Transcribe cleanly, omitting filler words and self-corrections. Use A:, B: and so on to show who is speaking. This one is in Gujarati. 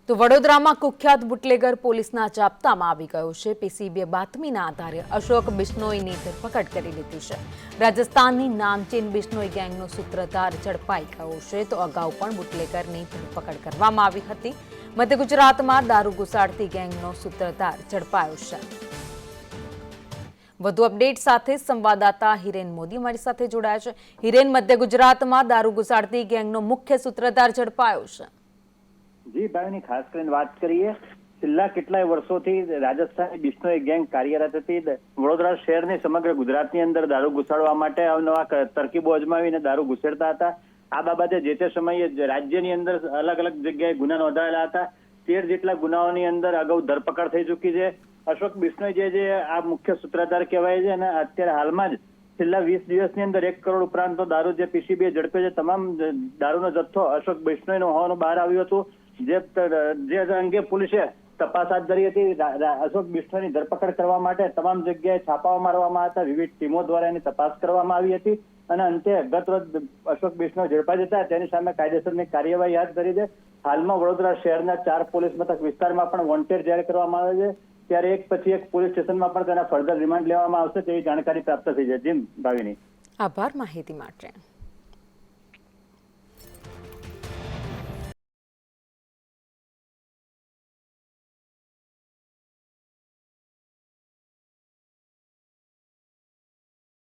A: તો વડોદરામાં કુખ્યાત બુટલેગર પોલીસના જાપ્તામાં આવી ગયો છે। પીસીબીએ બાતમીના આધારે અશોક બિશ્નોઈની ધરપકડ કરી લીધી છે। રાજસ્થાનની નામચીન બિશ્નોઈ ગેંગનો સૂત્રધાર ઝડપાઈ ગયો છે, તો અગાઉ પણ બુટલેગરની ધરપકડ કરવામાં આવી હતી। મધ્ય ગુજરાતમાં દારૂ ઘુસાડતી ગેંગનો સૂત્રધાર ઝડપાયો છે। વધુ અપડેટ સાથે સંવાદદાતા હિરેન મોદી અમારી સાથે જોડાયા છે। હિરેન, મધ્ય ગુજરાતમાં દારૂ ઘુસાડતી ગેંગનો મુખ્ય સૂત્રધાર ઝડપાયો છે।
B: જી ભાઈની ખાસ કરીને વાત કરીએ, છેલ્લા કેટલાય વર્ષોથી રાજસ્થાનની બિશ્નોઈ ગેંગ કાર્યરત હતી। વડોદરા શહેરની સમગ્ર ગુજરાતની અંદર દારૂ ઘુસાડવા માટે અવનવા તરકીબો અજમાવીને દારૂ ઘુસેડતા હતા। આ બાબતે જે તે સમયે રાજ્યની અંદર અલગ અલગ જગ્યાએ ગુના નોંધાયેલા હતા। 13 જેટલા ગુનાઓની અંદર અગાઉ ધરપકડ થઈ ચૂકી છે। અશોક બિશ્નોઈ જે આ મુખ્ય સૂત્રધાર કહેવાય છે અને અત્યારે હાલમાં જ છેલ્લા 20 દિવસની અંદર 1 કરોડ ઉપરાંતનો દારૂ જે પીસીબીએ ઝડપ્યો છે, તમામ દારૂનો જથ્થો અશોક બિશ્નોઈનો હોવાનું બહાર આવ્યું હતું। જે અંગે પોલીસે તપાસ હાથ ધરી હતી। અશોક બિશ્નોઈની ધરપકડ કરવા માટે તમામ જગ્યાએ છાપાઓ મારવામાં હતા, વિવિધ ટીમો દ્વારા એની તપાસ કરવામાં આવી હતી અને અંતે ગત રોજ અશોક બિશ્નોઈ ઝડપાઈ જતા તેની સામે કાયદેસરની કાર્યવાહી હાથ ધરી છે। હાલમાં વડોદરા શહેરના 4 પોલીસ મથક વિસ્તારમાં પણ વોન્ટેડ જાહેર કરવામાં આવે છે, ત્યારે એક પછી એક પોલીસ સ્ટેશનમાં પણ તેના ફર્ધર રિમાન્ડ લેવામાં આવશે તેવી જાણકારી પ્રાપ્ત થઈ છે। જીમ ભાવિની,
A: આભાર માહિતી માટે।